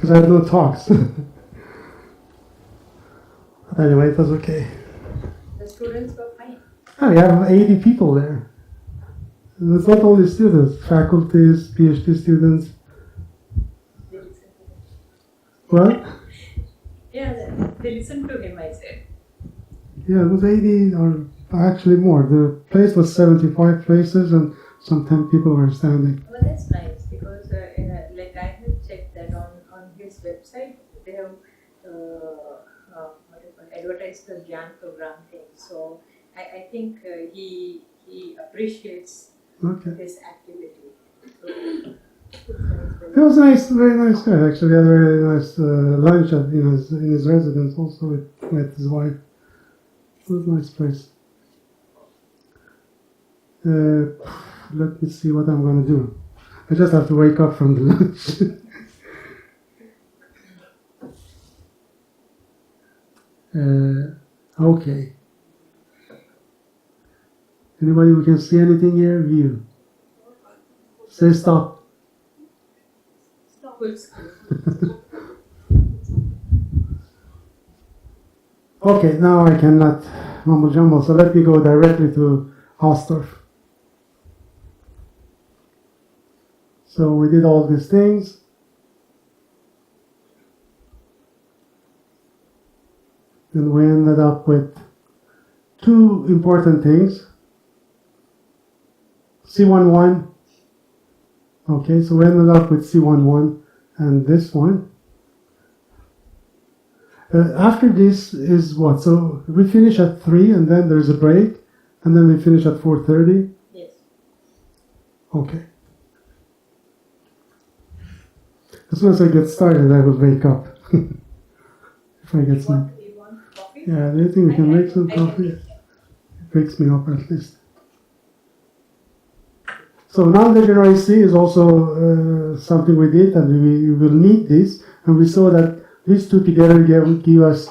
because I had no talks. But anyway, it was okay. The students were fine. Oh, we have 80 people there. It's not only students, faculties, PhD students. They listened to him. What? Yeah, they listened to him, I said. Yeah, it was 80 or actually more. The place was 75 places and some 10 people were standing. Well, that's nice because, like I have checked that on his website, they have advertised the Gyan program thing. So I think he appreciates this activity. So, It was nice, very nice guy. Actually, we had a very nice lunch in his residence also with his wife. It was a nice place. Let me see what I'm going to do. I just have to wake up from the lunch. Okay. Anybody who can see anything here? View. Say stop. full screen. Okay, now I cannot mumble jumble, so let me go directly to Hausdorff. So we did all these things. And we ended up with two important things. C11. Okay, so we ended up with C11 and this one. After this is what? So we finish at 3 and then there's a break and then we finish at 4:30? Yes. Okay. As soon as I get started, I will wake up. If I get some. You want coffee? Yeah, do you think we can make some I can coffee? make it. It wakes me up at least. So non-degeneracy is also something we did, and we will need this. And we saw that these two together give us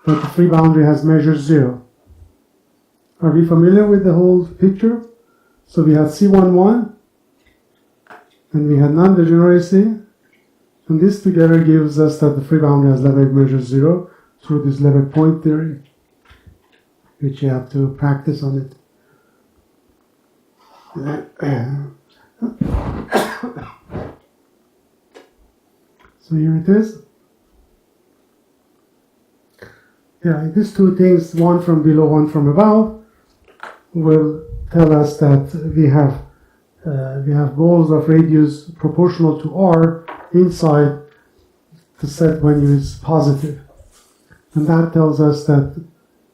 that the free boundary has measure 0. Are we familiar with the whole picture? So we had C11, and we had non-degeneracy, and this together gives us that the free boundary has Lebesgue measure 0 through this Lebesgue point theory, which you have to practice on it. So here it is. Yeah, these two things, one from below, one from above, will tell us that we have balls of radius proportional to r inside the set when u is positive, and that tells us that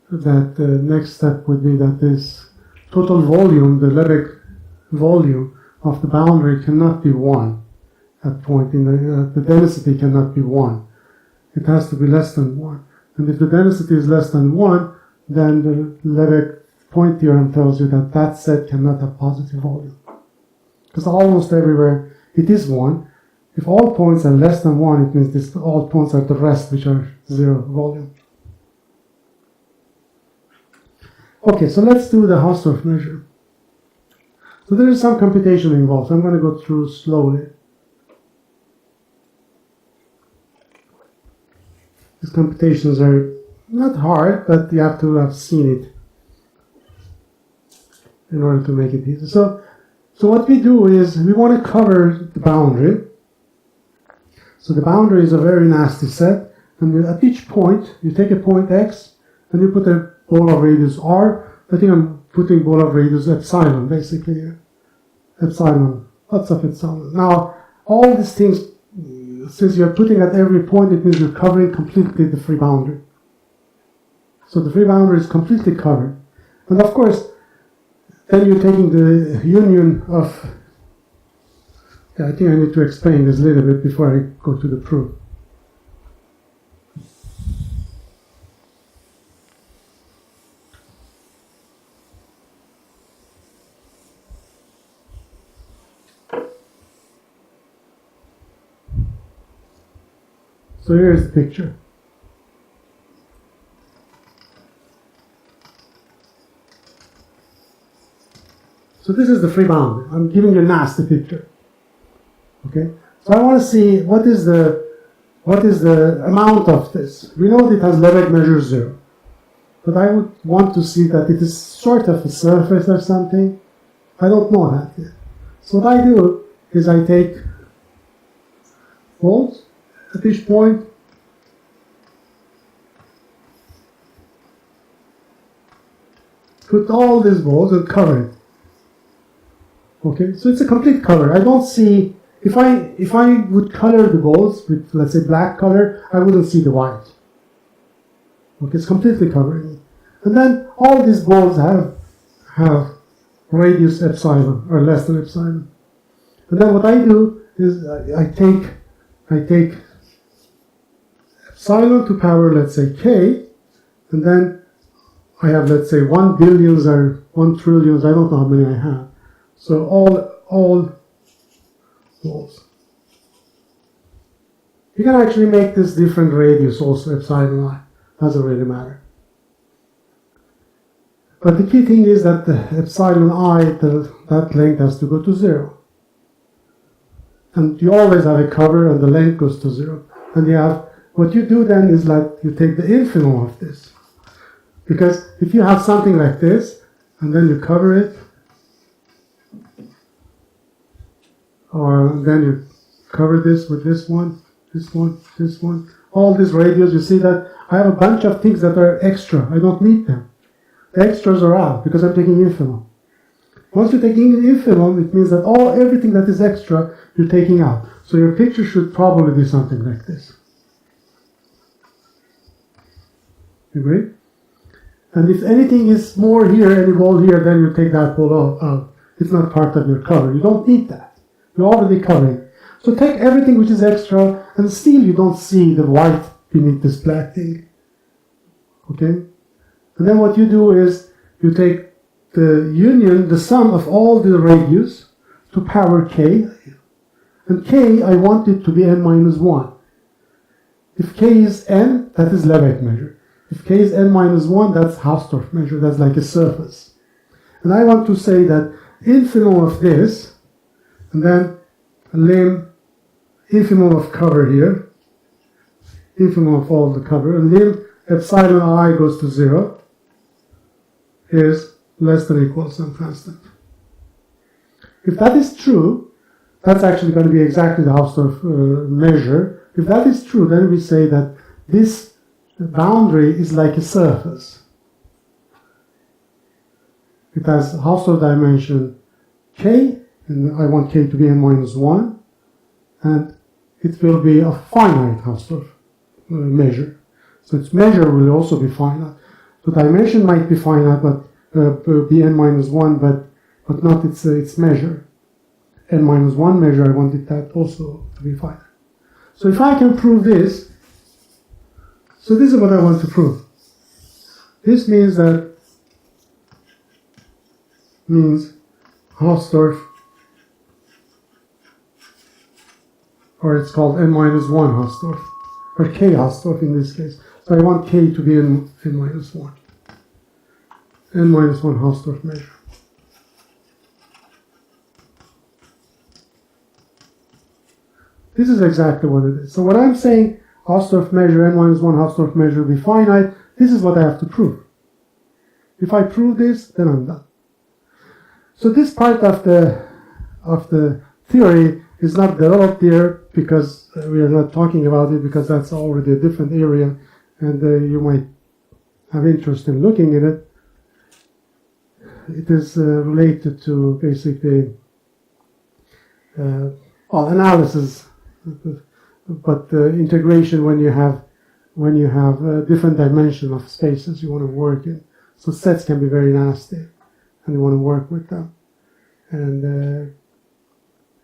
the next step would be that this total volume, the Lebesgue volume of the boundary, cannot be 1 at point in the density cannot be 1. It has to be less than 1. And if the density is less than 1, then the Lebesgue point theorem tells you that that set cannot have positive volume. Because almost everywhere it is 1. If all points are less than 1, it means all points are the rest which are 0 volume. Okay, so let's do the Hausdorff measure. So there is some computation involved. So I'm going to go through slowly. These computations are not hard, but you have to have seen it in order to make it easy. So what we do is we want to cover the boundary. So the boundary is a very nasty set, and at each point you take a point x and you put a ball of radius r. I think I'm putting ball of radius epsilon basically here. Epsilon, lots of epsilon. Now all these things, since you're putting at every point, it means you're covering completely the free boundary. So the free boundary is completely covered. And of course, then you're taking the union of, I think I need to explain this a little bit before I go to the proof. So here's the picture. So this is the free boundary. I'm giving you a nasty picture. Okay? So I want to see what is the what is the amount of this? We know it has Lebesgue measure 0. But I would want to see that it is sort of a surface or something. I don't know that yet. So what I do is I take balls at each point, put all these balls and cover it. Okay, so it's a complete cover. I don't see, if I would color the balls with, let's say, black color, I wouldn't see the white. Okay, it's completely covering it. And then all these balls have radius epsilon or less than epsilon. And then what I do is I take epsilon to power, let's say, k, and then I have, let's say, 1 billions or 1 trillions, I don't know how many I have. So all balls. You can actually make this different radius also, epsilon I. Doesn't really matter. But the key thing is that the epsilon I, that length has to go to 0. And you always have a cover and the length goes to 0. And you have, what you do then is like you take the infimum of this. Because if you have something like this, and then you cover it, or then you cover this with this one, all these radius, you see that I have a bunch of things that are extra. I don't need them. The extras are out because I'm taking infimum. Once you're taking infimum, it means that everything that is extra, you're taking out. So your picture should probably be something like this. Agree? And if anything is more here, any ball here, then you take that ball out. It's not part of your cover. You don't need that. You're already covering. So take everything which is extra, and still you don't see the white beneath this black thing. Okay? And then what you do is you take the union, the sum of all the radius to power k. And k, I want it to be n minus 1. If k is n, that is Lebesgue measure. If k is n minus 1, that's Hausdorff measure. That's like a surface. And I want to say that infimum of this, and then lim infimum of cover here, infimum of all the cover, and lim epsilon I goes to 0, is less than or equal to some constant. If that is true, that's actually going to be exactly the Hausdorff measure. If that is true, then we say that this boundary is like a surface. It has Hausdorff dimension k, and I want k to be n minus 1, and it will be a finite Hausdorff measure. So its measure will also be finite. The dimension might be finite, but be n minus 1, but not its measure. N minus 1 measure, I wanted that also to be finite. So if I can prove this, so this is what I want to prove. This means Hausdorff, or it's called n minus 1 Hausdorff, or k Hausdorff in this case. So I want k to be n minus 1. N minus 1 Hausdorff measure. This is exactly what it is. So what I'm saying, Hausdorff measure, n minus 1 Hausdorff measure will be finite. This is what I have to prove. If I prove this, then I'm done. So this part of the theory is not developed here because we are not talking about it, because that's already a different area, and you might have interest in looking at it. It is related to basically analysis, but integration when you have different dimension of spaces you want to work in. So sets can be very nasty, and you want to work with them. And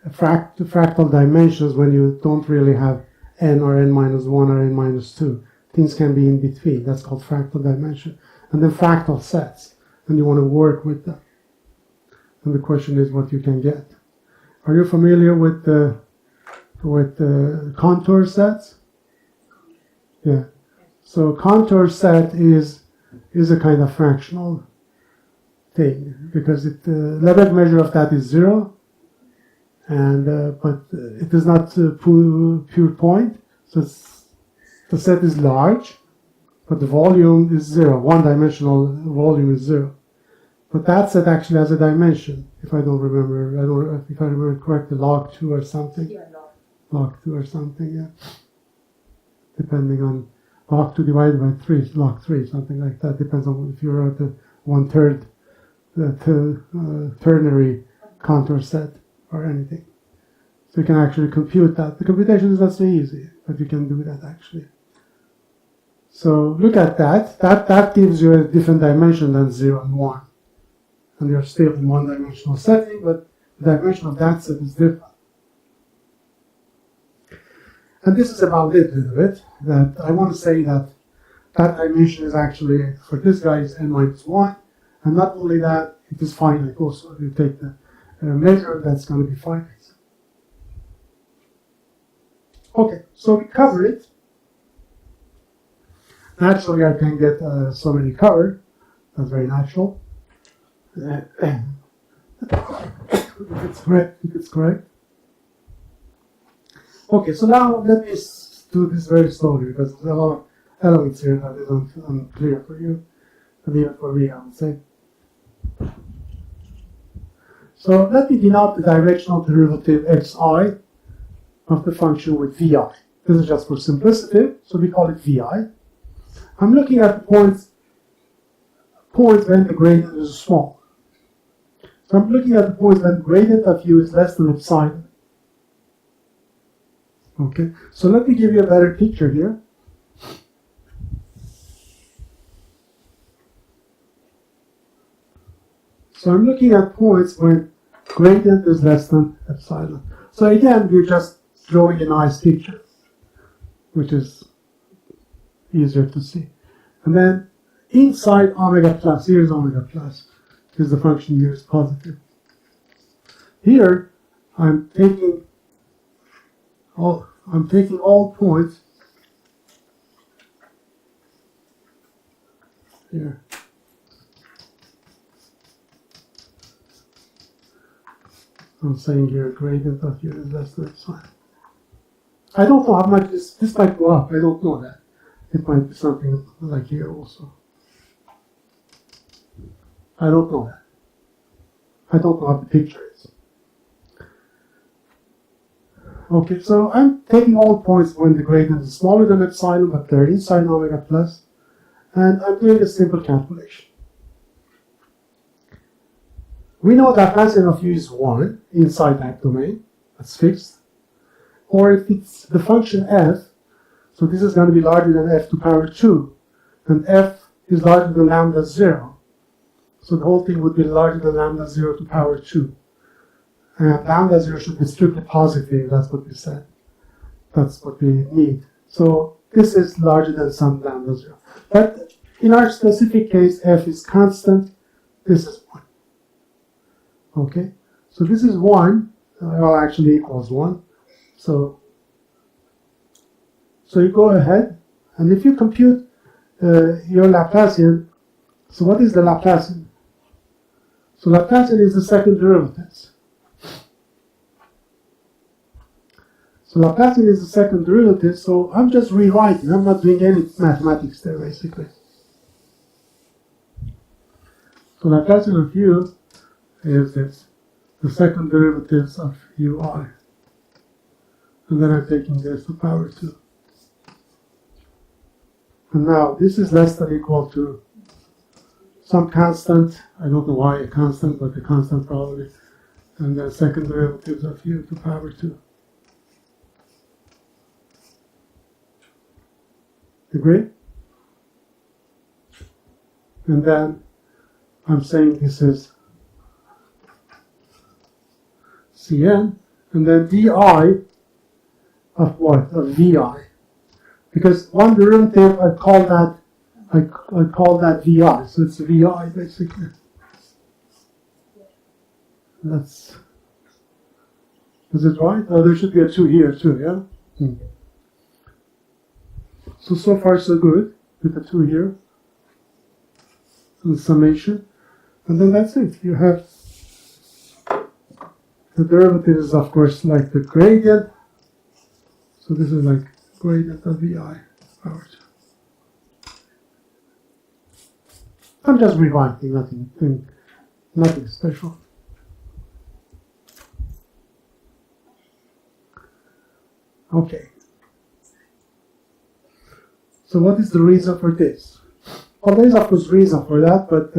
fractal dimensions, when you don't really have n or n minus 1 or n minus 2, things can be in between. That's called fractal dimension. And then fractal sets, and you want to work with them. And the question is what you can get. Are you familiar with contour sets? Yeah. So contour set is a kind of fractional thing, because Lebesgue measure of that is 0, and but it is not pure point, So the set is large, but the volume is 0. One-dimensional volume is 0. But that set actually has a dimension, if I don't remember. If I remember correctly, log 2 or something. Yeah, Log 2 or something, yeah. Depending on log 2 divided by 3, log 3, something like that. Depends on if you're at the 1/3 ternary contour set or anything. So you can actually compute that. The computation is not so easy, but you can do that actually. So look at that. That gives you a different dimension than 0 and 1. And you're still in one-dimensional setting, but the dimension of that set is different. And this is about it a little bit. That I want to say that that dimension is actually, for this guy, is n-1. And not only that, it is finite also. You take the measure, that's going to be finite. Okay, so we cover it. Naturally, I can get so many covered. That's very natural. If it's correct. Okay, so now let me do this very slowly because there's a lot of elements here that isn't unclear for you, and even for me, I would say. So let me denote the directional derivative xi of the function with vi. This is just for simplicity, so we call it vi. I'm looking at the points when the gradient is small. So I'm looking at the points when the gradient of u is less than epsilon. Okay, so let me give you a better picture here. So I'm looking at points when gradient is less than epsilon. So again, we're just drawing a nice picture, which is easier to see. And then inside omega plus, here's omega plus, is the function u is positive. Here, I'm taking all points here. I'm saying here gradient of u is less than epsilon. I don't know how much this might go up. I don't know that. It might be something like here also. I don't know that. I don't know how the picture is. Okay, so I'm taking all points when the gradient is smaller than epsilon, but they're inside omega plus, and I'm doing a simple calculation. We know that Laplacian of u is 1 inside that domain. That's fixed. Or if it's the function f, so this is going to be larger than f to power 2, and f is larger than lambda 0. So the whole thing would be larger than lambda 0 to power 2. And lambda 0 should be strictly positive, that's what we said. That's what we need. So this is larger than some lambda 0. But in our specific case, f is constant, this is 1. Okay, so this is 1, well actually equals 1. So you go ahead, and if you compute your Laplacian, so what is the Laplacian? So Laplacian is the second derivative. So Laplacian is the second derivative, so I'm just rewriting. I'm not doing any mathematics there, basically. So Laplacian of u is this, the second derivatives of ui. And then I'm taking this to power 2. And now this is less than or equal to some constant. I don't know why a constant, but a constant probably. And then second derivatives of u to power 2. Agree? And then I'm saying this is Cn, and then di of what? Of vi. Because one derivative, I call that vi, so it's vi basically. Is it right? Oh, there should be a 2 here too, yeah? So far so good with the 2 here. And summation. And then that's it. You have the derivative is of course like the gradient. So this is like gradient of VI. I'm just rewriting, nothing special. Okay. So what is the reason for this? Well, there is of course reason for that, but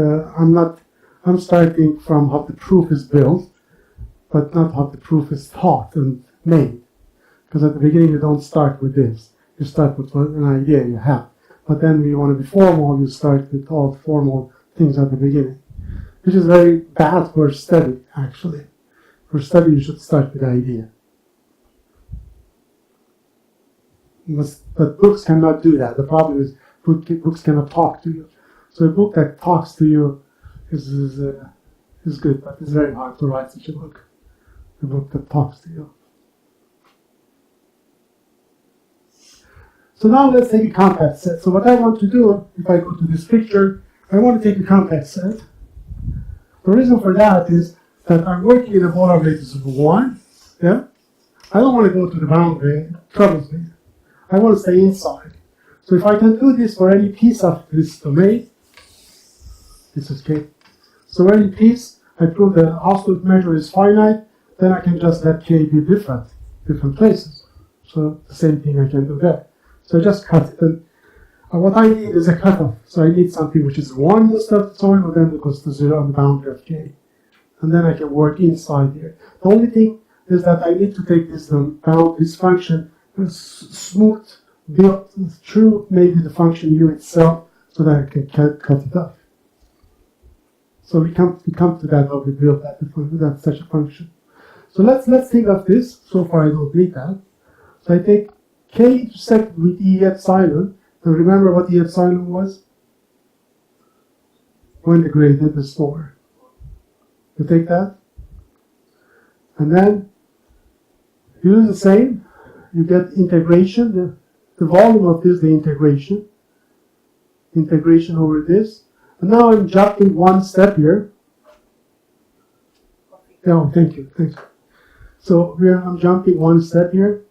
I'm starting from how the proof is built, but not how the proof is taught and made. Because at the beginning you don't start with this. You start with an idea you have. But then when you want to be formal, you start with all formal things at the beginning. Which is very bad for study, actually. For study, you should start with the idea. But books cannot do that. The problem is books cannot talk to you. So a book that talks to you is good, but it's very hard to write such a book. A book that talks to you. So now let's take a compact set. So what I want to do, if I go to this picture, I want to take a compact set. The reason for that is that I'm working in a polar radius of 1. Yeah? I don't want to go to the boundary. It troubles me. I want to stay inside. So if I can do this for any piece of this domain, this is K. So any piece, I prove the absolute measure is finite, then I can just let K be different places. So the same thing I can do there. So I just cut it. And what I need is a cutoff. So I need something which is 1 instead of the and then it goes to 0 on the boundary of K. And then I can work inside here. The only thing is that I need to take this function smooth, built through maybe the function u itself so that I can cut it off. So we come to that how we build that such a function. So let's think of this. So far I don't need that. So I take K intersect with E epsilon, and remember what E epsilon was? When the gradient is 4. You take that, and then you do the same. You get integration, the volume of this, the integration over this. And now I'm jumping one step here. Oh, thank you. So I'm jumping one step here.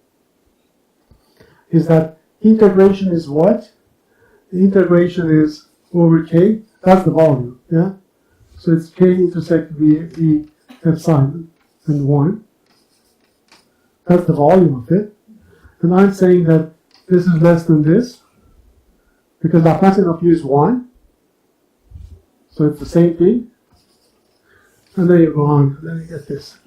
Is that integration is what? The integration is over K. That's the volume, yeah? So it's K intersect the epsilon and 1. That's the volume of it. And I'm saying that this is less than this because Laplacian of u is 1. So it's the same thing. And then you go on, and then you get this.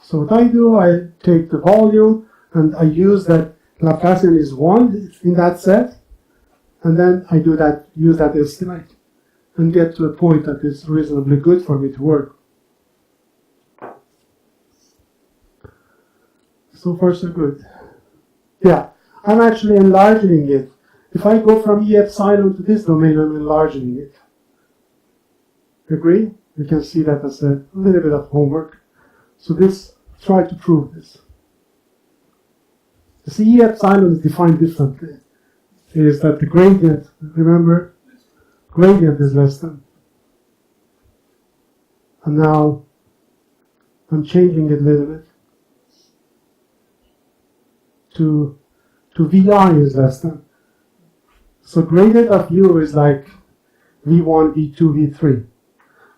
So what I do, I take the volume and I use that Laplacian is 1 in that set, and then I use that estimate and get to a point that is reasonably good for me to work. So far so good. Yeah, I'm actually enlarging it. If I go from E epsilon to this domain, I'm enlarging it. Agree? You can see that as a little bit of homework. So try to prove this. You see, E epsilon is defined differently. It is that the gradient, remember, gradient is less than. And now I'm changing it a little bit to Vi is less than. So gradient of u is like V1, V2, V3.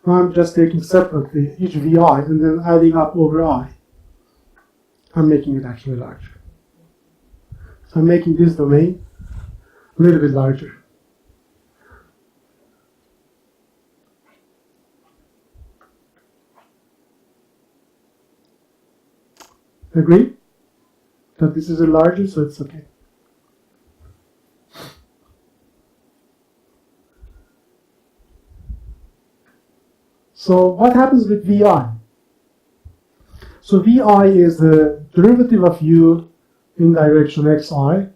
Now I'm just taking separately each Vi and then adding up over I. I'm making it actually larger. So I'm making this domain a little bit larger. Agree? That this is a larger, so it's okay. So what happens with Vi? So Vi is the derivative of u in direction xi,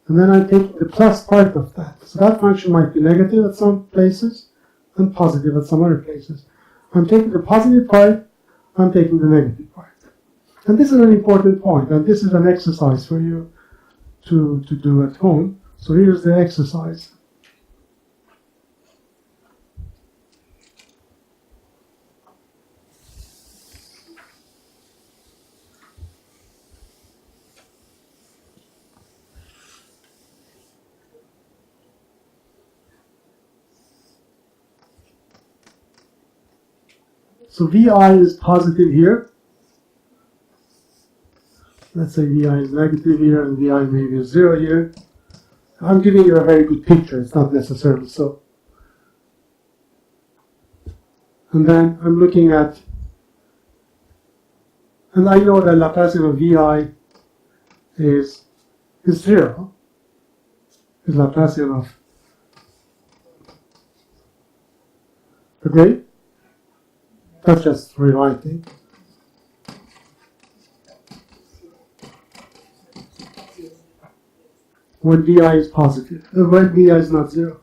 and then I'm taking the plus part of that. So that function might be negative at some places and positive at some other places. I'm taking the positive part, I'm taking the negative part. And this is an important point, and this is an exercise for you to do at home. So here's the exercise. So VI is positive here. Let's say VI is negative here and VI maybe is 0 here. I'm giving you a very good picture, it's not necessarily so. And then I'm looking at, and I know that Laplacian of VI is 0. Is Laplacian of, okay? That's just rewriting. When VI is positive, when VI is not 0.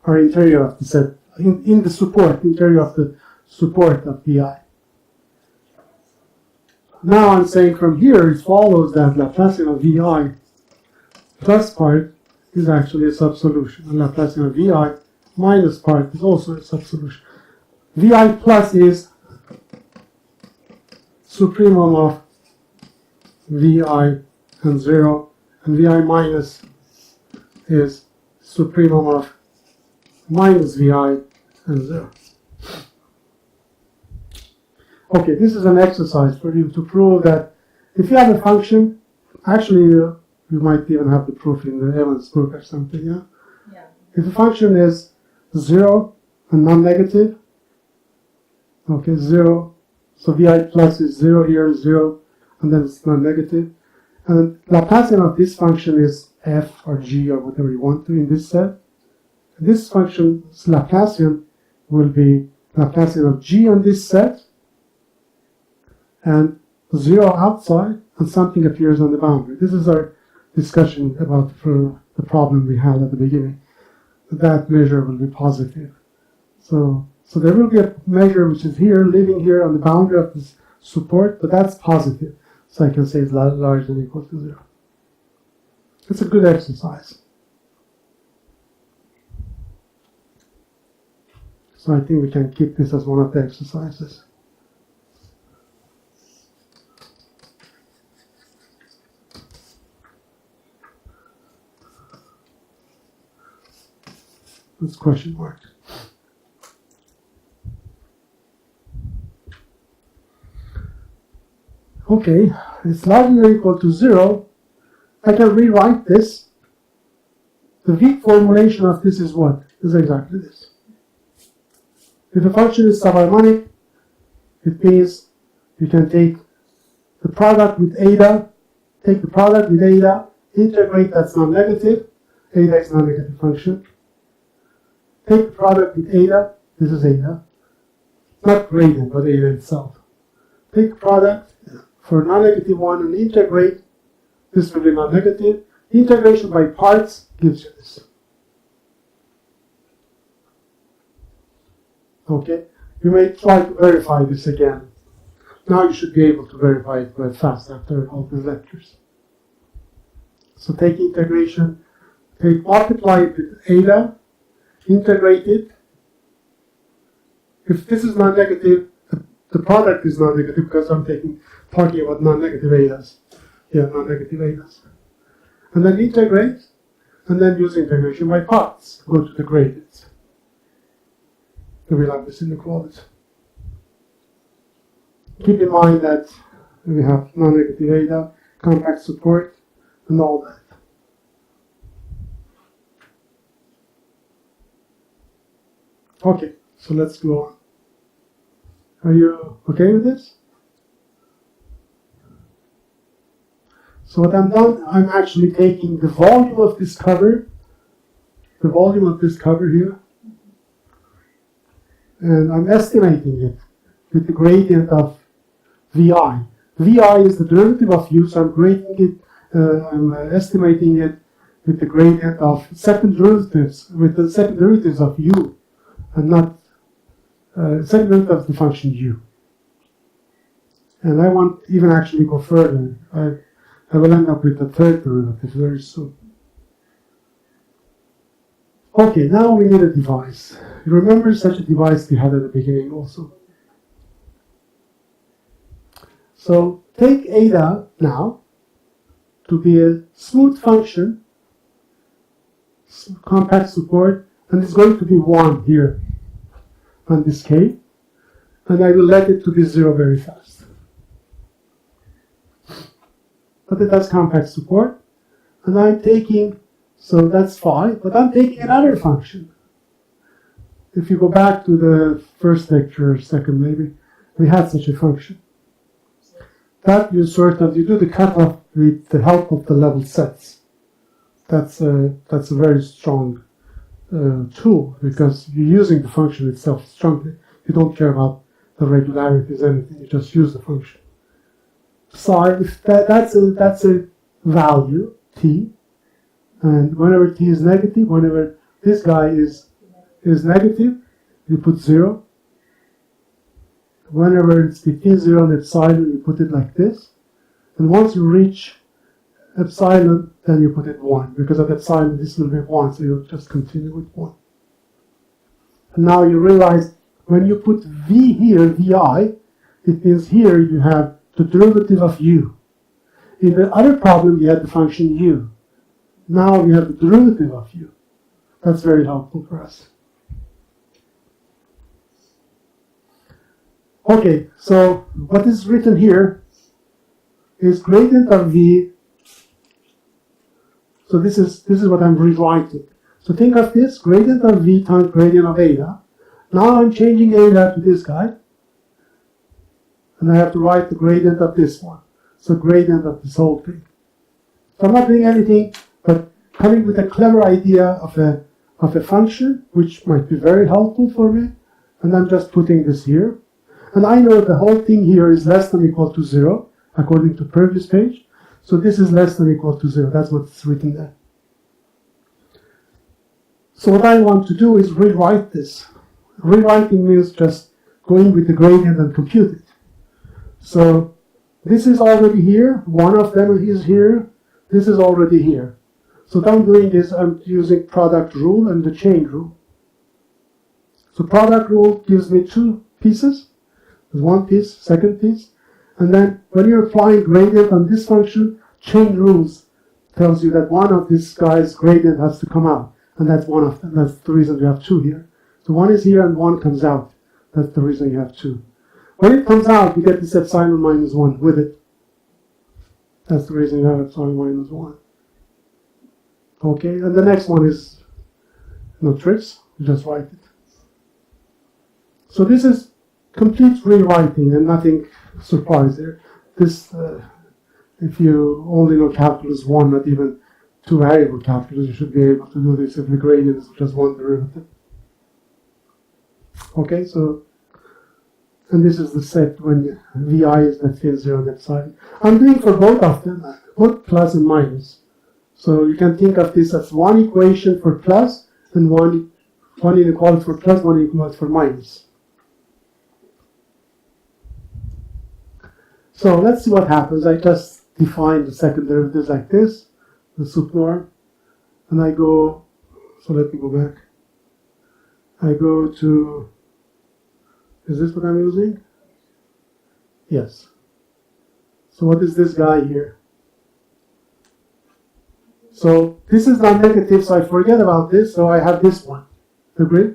Or interior of the set, in the support, interior of the support of VI. Now I'm saying from here it follows that Laplacian of VI plus part is actually a subsolution, and Laplacian of VI minus part is also a subsolution. VI plus is supremum of VI and 0, and VI minus is supremum of minus VI and 0. Okay, this is an exercise for you to prove that if you have a function, actually you might even have the proof in the Evans book or something, yeah? Yeah. If a function is 0 and non-negative, okay, 0, so VI plus is 0 here, 0, and then it's non-negative. And Laplacian of this function is f or g or whatever you want to in this set. This function's Laplacian will be Laplacian of g on this set, and 0 outside, and something appears on the boundary. This is our discussion about the problem we had at the beginning. That measure will be positive. So there will be a measure which is here, living here on the boundary of this support, but that's positive. So I can say it's larger than or equal to 0. It's a good exercise. So I think we can keep this as one of the exercises. This question mark. Okay, it's larger than or equal to 0. I can rewrite this. The weak formulation of this is what? Is exactly this. If a function is subharmonic, it means you can take the product with eta, integrate, that's non-negative. Eta is non-negative function. Take the product with eta, this is eta. Not gradient, but eta itself. Take the product for non-negative one and integrate, this will be non-negative. Integration by parts gives you this. Okay, you may try to verify this again. Now you should be able to verify it quite fast after all the lectures. So take integration, multiply it with eta, integrate it. If this is non-negative, the product is non-negative because I'm talking about non-negative etas. Yeah, non-negative etas. And then integrate, and then use integration by parts. Go to the gradients. We will have this inequality. Keep in mind that we have non-negative eta, compact support, and all that. Okay, so let's go on. Are you okay with this? So what I'm done, I'm actually taking the volume of this cover here, and I'm estimating it with the gradient of Vi. Vi is the derivative of u, so I'm estimating it with the gradient of second derivatives, with the second derivatives of u, and not second derivative of the function u. And I want even actually go further. I will end up with the third derivative very soon. Okay, now we need a device. You remember such a device we had at the beginning also. So take eta now to be a smooth function, compact support, and it's going to be 1 here. on this k, and I will let it to be 0 very fast. But it does compact support, and I'm taking, so that's phi, but I'm taking another function. If you go back to the first lecture, second maybe, we had such a function. That you do the cutoff with the help of the level sets. That's a very strong tool, because you're using the function itself strongly. You don't care about the regularities, anything. You just use the function. So that's a value t, and whenever t is negative, whenever this guy is negative, you put 0. Whenever it's between 0 and epsilon, you put it like this. And once you reach epsilon, then you put it 1, because at epsilon this will be 1, so you'll just continue with 1. And now you realize when you put v here, vi, it means here you have the derivative of u. In the other problem, you had the function u. Now we have the derivative of u. That's very helpful for us. Okay, so what is written here is gradient of v. So this is what I'm rewriting. So think of this, gradient of v times gradient of eta. Now I'm changing eta to this guy, and I have to write the gradient of this one. So gradient of this whole thing. So I'm not doing anything but coming with a clever idea of a function, which might be very helpful for me, and I'm just putting this here. And I know the whole thing here is less than or equal to 0, according to previous page. So this is less than or equal to 0. That's what's written there. So what I want to do is rewrite this. Rewriting means just going with the gradient and compute it. So this is already here. One of them is here. This is already here. So what I'm doing is I'm using product rule and the chain rule. So product rule gives me 2 pieces. There's one piece, second piece. And then when you're applying gradient on this function, chain rules tells you that one of these guys' gradient has to come out. And that's one of them. That's the reason you have 2 here. So one is here and one comes out. That's the reason you have 2. When it comes out, you get this epsilon minus 1 with it. That's the reason you have epsilon minus 1. Okay, and the next one is no tricks. You just write it. So this is complete rewriting and nothing surprise there. This, if you only know calculus 1, not even 2 variable calculus, you should be able to do this if the gradient is just 1 derivative. Okay, so, and this is the set when vi is between 0 and epsilon. I'm doing for both of them, both plus and minus. So you can think of this as one equation for plus and one inequality for plus, one inequality for minus. So let's see what happens. I just define the second derivatives like this, the sup norm, and I go, so let me go back. I go to, is this what I'm using? Yes. So what is this guy here? So this is non-negative, so I forget about this, so I have this one. Agree?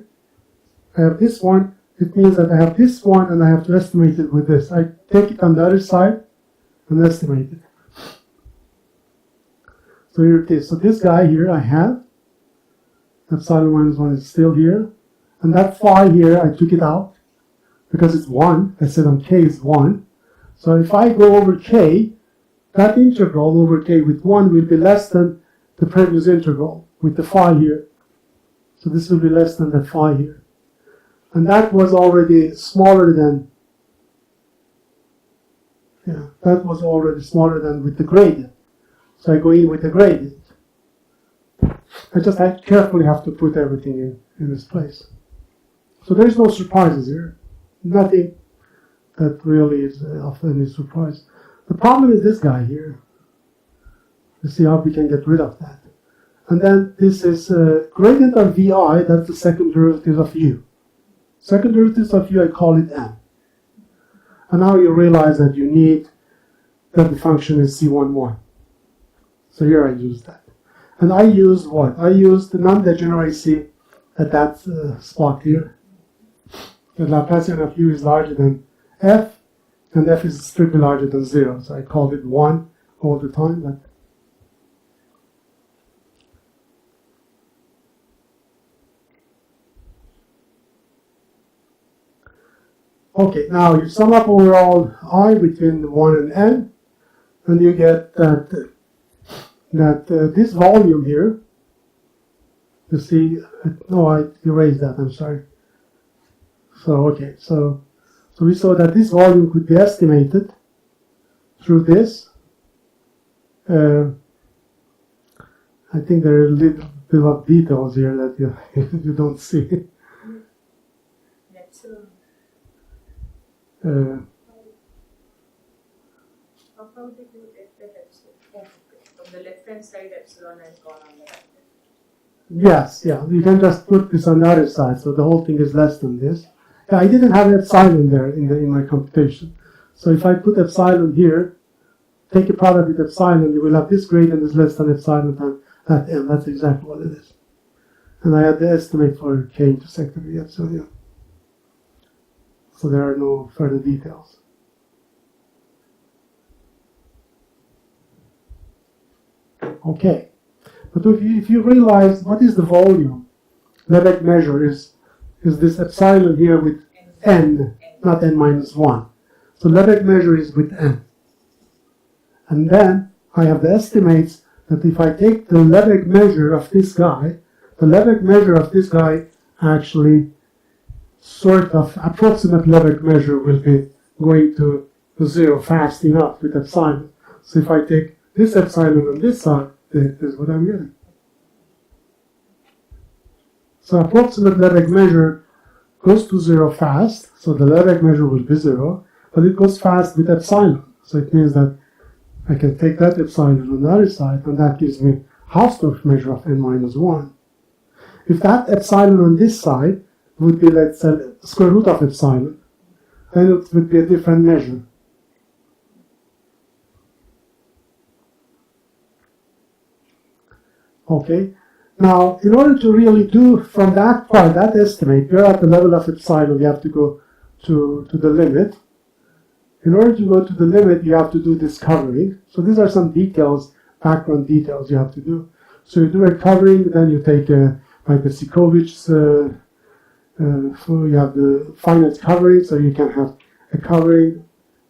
I have this one. It means that I have this one and I have to estimate it with this. I take it on the other side and estimate it. So here it is. So this guy here I have. Epsilon minus 1 is still here. And that phi here, I took it out because it's 1. I said on k is 1. So if I go over k, that integral over k with 1 will be less than the previous integral with the phi here. So this will be less than that phi here. And that was already smaller than, that was already smaller than with the gradient. So I go in with the gradient. I just carefully have to put everything in this place. So there's no surprises here. Nothing that really is of any surprise. The problem is this guy here. Let's see how we can get rid of that. And then this is gradient of vi, that's the second derivative of u. Second derivative of u, I call it m. And now you realize that you need that the function is c11. So here I use that. And I use what? I use the non-degeneracy at that spot here. the Laplacian of u is larger than f, and f is strictly larger than 0. So I called it 1 all the time. But okay, now you sum up overall I between 1 and n, and you get that this volume here, you see, no, I erased that, I'm sorry. So, okay, so we saw that this volume could be estimated through this. I think there are a little bit of details here that you don't see. How did you get that epsilon? From the left-hand side, epsilon has gone on the right. Yes, yeah, you can just put this on the other side, so the whole thing is less than this. Yeah, I didn't have epsilon there in my computation. So if I put epsilon here, take a product with epsilon, you will have this gradient is less than epsilon times that m. That's exactly what it is. And I had the estimate for k intersected with epsilon. Yeah. So there are no further details. Okay. But if you realize what is the volume, Lebesgue measure is this epsilon here with n, not n minus 1. So Lebesgue measure is with n. And then I have the estimates that if I take the Lebesgue measure of this guy, the Lebesgue measure of this guy actually sort of approximate Lebesgue measure will be going to 0 fast enough with epsilon. So if I take this epsilon on this side, this is what I'm getting. So approximate Lebesgue measure goes to 0 fast, so the Lebesgue measure will be 0, but it goes fast with epsilon. So it means that I can take that epsilon on the other side, and that gives me Hausdorff measure of n minus 1. If that epsilon on this side would be, let's say, square root of epsilon, then it would be a different measure. Okay, now in order to really do from that part, that estimate, we're at the level of epsilon, we have to go to the limit. In order to go to the limit, you have to do this covering. So these are some details, background details you have to do. So you do a covering, then you take like the Sikovich's, you have the finite covering, so you can have a covering.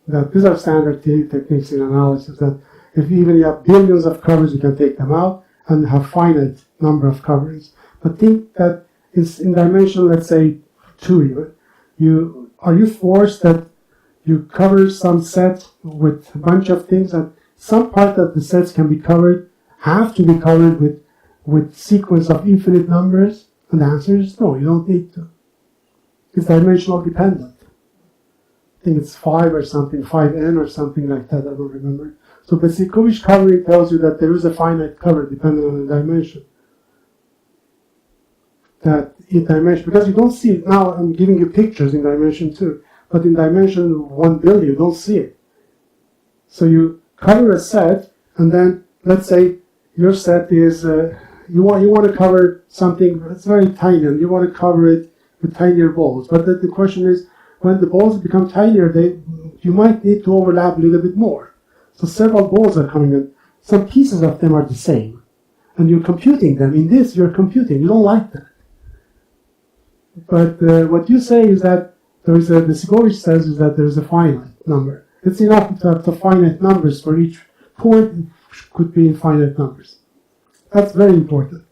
That these are standard techniques in analysis, that if even you have billions of covers, you can take them out and have finite number of coverings. But think that it's in dimension, let's say 2 even. Are you forced that you cover some set with a bunch of things, and some part of the sets can be covered, have to be covered with sequence of infinite numbers? And the answer is no, you don't need to. It's dimensional dependent. I think it's 5 or something, 5n or something like that, I don't remember. So the Sikovic covering tells you that there is a finite cover depending on the dimension. That in dimension, because you don't see it now, I'm giving you pictures in dimension 2. But in dimension 1 billion, you don't see it. So you cover a set, and then let's say your set is you want to cover something that's very tiny, and you want to cover it with tinier balls. But the question is, when the balls become tinier, you might need to overlap a little bit more. So several balls are coming in. Some pieces of them are the same, and you're computing them. In this, you're computing. You don't like that. But what you say is that the Sikovic says is that there is a finite number. It's enough to have the finite numbers for each point could be infinite numbers. That's very important.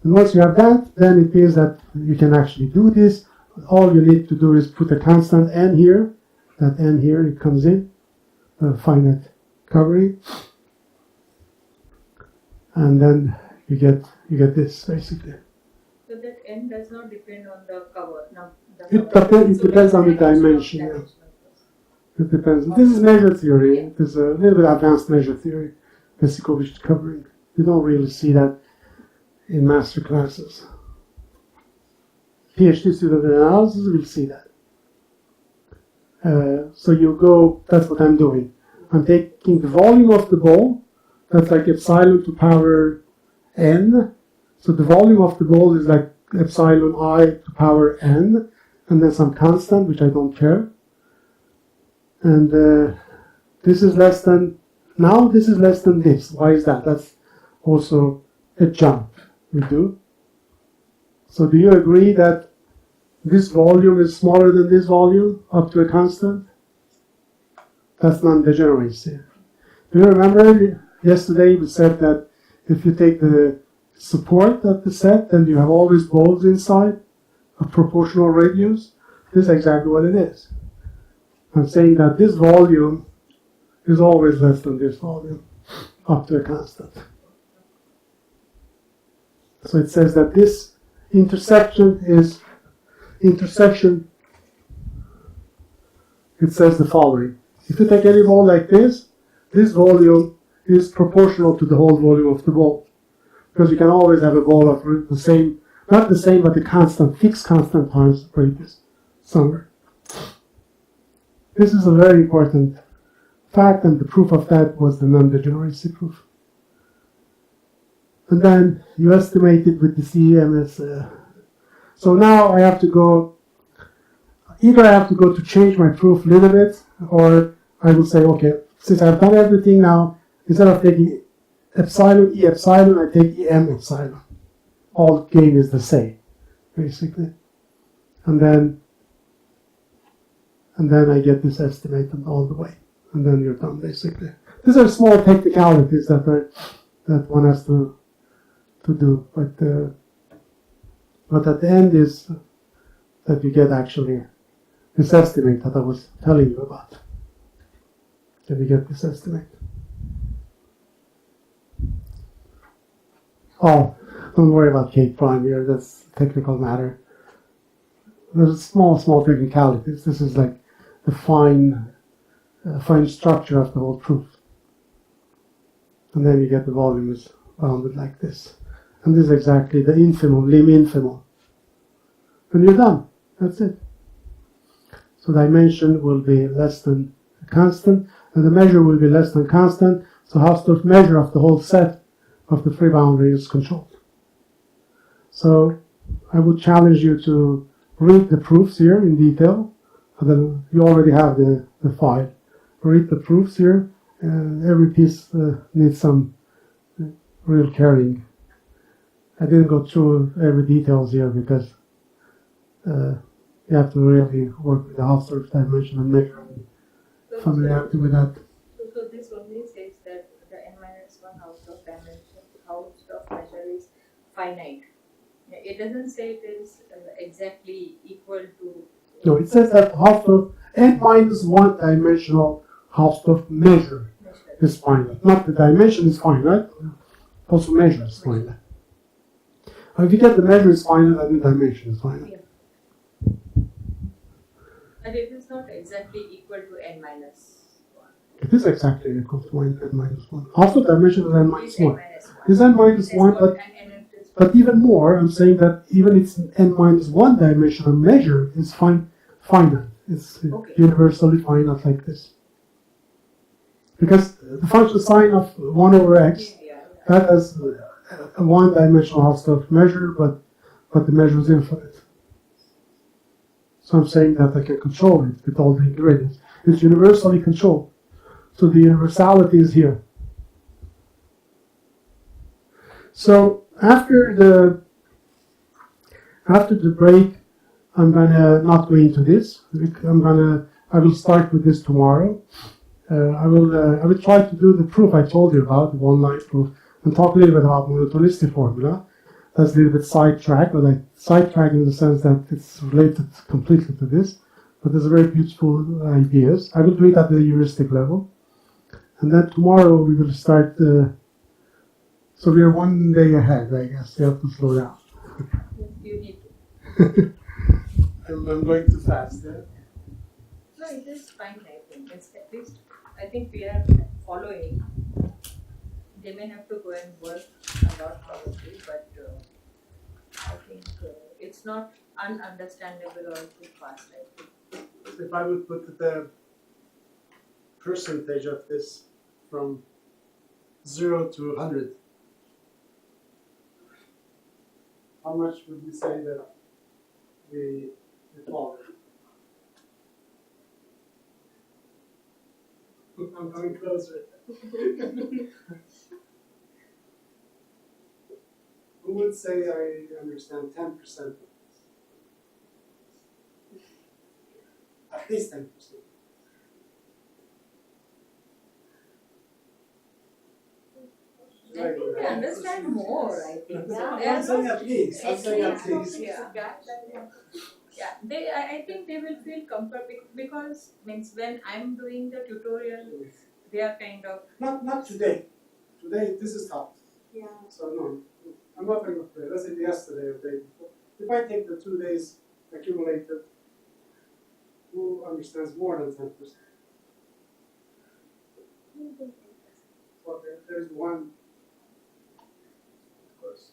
And once you have that, then it means that you can actually do this. All you need to do is put a constant n here. That n here, it comes in, finite covering. And then you get this, basically. So that n does not depend on the cover. No, it depends on the dimension. Yeah. It depends. This is measure theory. It is a little bit advanced measure theory, the Sikovic covering. You don't really see that in master classes. PhD student analysis will see that. So you go, that's what I'm doing. I'm taking the volume of the ball, that's like epsilon to power n. So the volume of the ball is like epsilon I to power n. and then some constant, which I don't care. And this is less than, now this is less than this. Why is that? That's also a jump we do. So do you agree that this volume is smaller than this volume up to a constant? That's non-degeneracy. Do you remember yesterday we said that if you take the support of the set, then you have always balls inside of proportional radius? This is exactly what it is. I'm saying that this volume is always less than this volume up to a constant. So it says that this intersection, it says the following. If you take any ball like this volume is proportional to the whole volume of the ball. Because you can always have a ball of the same, not the same, but the constant, fixed constant times radius somewhere. This is a very important fact, and the proof of that was the non-degeneracy proof. And then you estimate it with the CEMS. So now I have to go, either I have to go to change my proof a little bit, or I will say, okay, since I've done everything now, instead of taking epsilon, E epsilon, I take EM epsilon. All gain is the same, basically. And then I get this estimated all the way. And then you're done, basically. These are small technicalities that one has to do. But at the end is that you get actually this estimate that I was telling you about. That you get this estimate. Oh, don't worry about K prime here. That's a technical matter. There's small technicalities. This is like the fine structure of the whole proof. And then you get the volume is bounded like this. And this is exactly the infimum, lim infimum. And you're done. That's it. So dimension will be less than constant, and the measure will be less than constant. So Hausdorff measure of the whole set of the free boundary is controlled. So I would challenge you to read the proofs here in detail. And then you already have the file. Read the proofs here. Every piece needs some real caring. I didn't go through every details here because you have to really work with the Hausdorff dimension and measure and familiarity with that. So this only says that the n-1 Hausdorff dimension, Hausdorff measure is finite. It doesn't say it is exactly equal to. No, it says that Hausdorff n-1 dimensional Hausdorff measure is finite. Not the dimension is finite, also measure is finite. If you get the measure is finite, then the dimension is finite. Yeah. And it is not exactly equal to n-1. It is exactly equal to n-1. Hausdorff dimension is n-1. Is Is n-1, but even more, I'm saying that even its n-1 dimensional measure is finite. It's universally finite like this. Because the function sine of 1 over x, that has a one-dimensional Hausdorff measure, but the measure is infinite. So I'm saying that I can control it with all the ingredients. It's universally controlled. So the universality is here. So after the break, I'm gonna not go into this. I will start with this tomorrow. I will try to do the proof I told you about, the one-line proof, and talk a little bit about monotonicity formula. That's a little bit sidetracked, but I sidetracked in the sense that it's related completely to this. But there's very beautiful ideas. I will do it at the heuristic level. And then tomorrow we will start, so we are 1 day ahead, I guess. You have to slow down. You need to. I'm going too fast. Yeah? No, it is fine, I think. It's at least, I think we are following. They may have to go and work a lot probably, but I think it's not ununderstandable or too fast, I think. If I would put the percentage of this from 0 to 100, how much would you say that we Equality. I'm coming closer. Who would say I understand 10% of this? At least 10%. I think they understand more, I think. So they I'm are saying not, at least. I'm saying at least. yeah. Yeah, I think they will feel comfort because means when I'm doing the tutorial, they are kind of, Not today. Today this is tough. yeah. So no, I'm not going to play. Let's say yesterday or the day before. If I take the 2 days accumulated, who understands more than 10%? Well, there's one. Of course.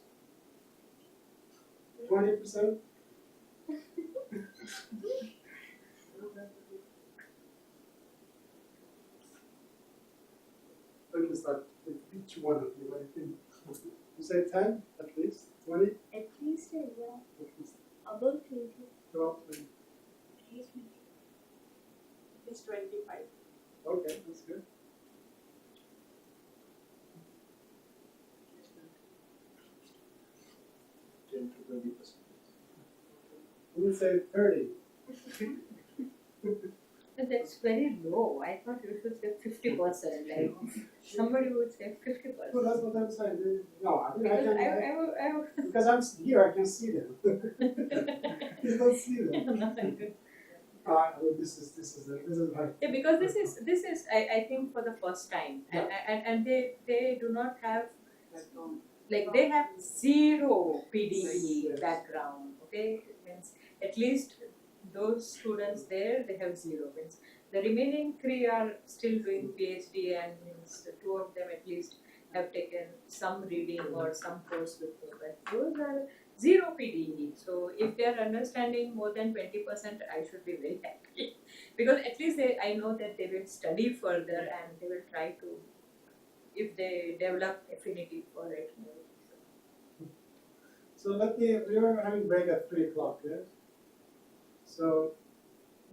20%? Let me start with each one of you. What do you think? You say 10 at least? 20? At least, yeah, At least above 20. 12, 20. At least 20. It's 25. Okay, that's good. We would say 30. But that's very low. I thought you should say 50%. Like somebody would say 50%. Well, that's what I'm saying. No, I mean, Because I because I'm here, I can see them. You don't see them. I mean, this is like. Yeah, because this is I think for the first time, and they do not have like they have zero PDE Yes. background. Okay, means at least those students there they have zero. Means the remaining three are still doing PhD, and means the two of them at least have taken some reading or some course with me. But those are zero PDE. So if they are understanding more than 20%, I should be very happy because at least I know that they will study further and they will try to, if they develop affinity for it. So we are having break at 3 o'clock, yes? So.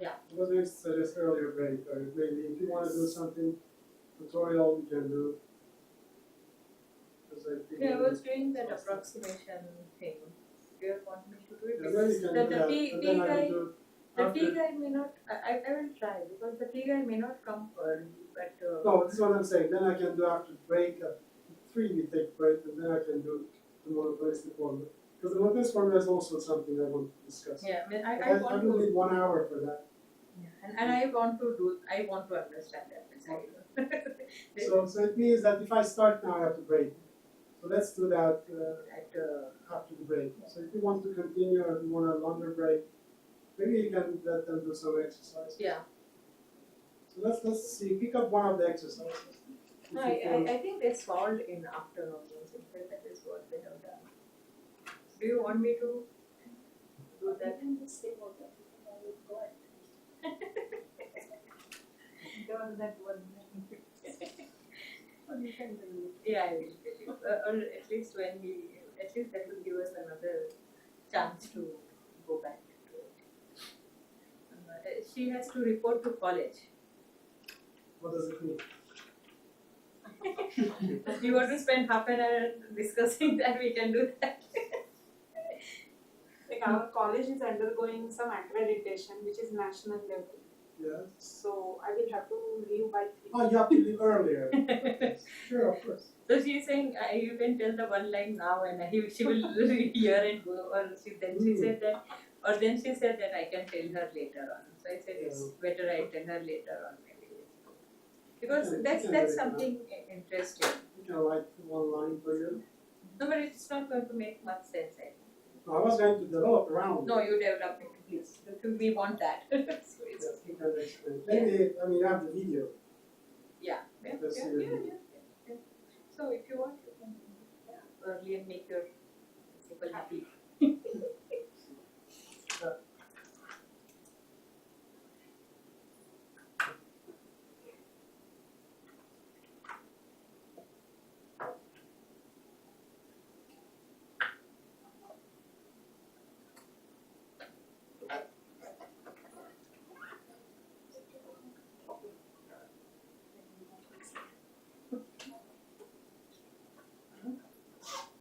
Yeah. I was going to suggest earlier break, or maybe if you want to do something tutorial, you can do. Because I think. Yeah, I was doing that approximation thing. Do you want me to do it? Yeah, then you can The do that, T and then I guy, can do the after. T guy may not. I will try because the T guy may not come early, but. No, this is what I'm saying. Then I can do after break. At 3 we take break, and then I can do the monopolistic formula. Because the monopolistic formula is also something I want to discuss. Yeah, I mean, I want will to. need 1 hour for that. Yeah, and I want to understand that. So it means that if I start now, I have to break. So let's do that after the break. So if you want to continue or if you want a longer break, maybe you can let them do some exercise. Yeah. So let's see. Pick up one of the exercises. No, I think they solved in afternoon. That is what they have done. Do you want me to do that? You can just say what that I will go ahead. That one. You can do it. Yeah, I will. Or at least that will give us another chance to go back to it. She has to report to college. What does it mean? You want to spend half an hour discussing that? We can do that. Like our college is undergoing some accreditation, which is national level. Yes. So I will have to leave by 3. Oh, you have to leave earlier. Sure, of course. So she's saying you can tell the one line now, and she will hear and go. Or she said that I can tell her later on. So I said it's better I tell her later on maybe. Because that's something interesting. You can write one line for you. No, but it's not going to make much sense. I think. No, I was going to develop around. No, you develop it, please. We want that. So Yes, you can explain. Maybe, I mean, you have the video. Yeah. Let's see the video. So if you want, you can early and make your people happy.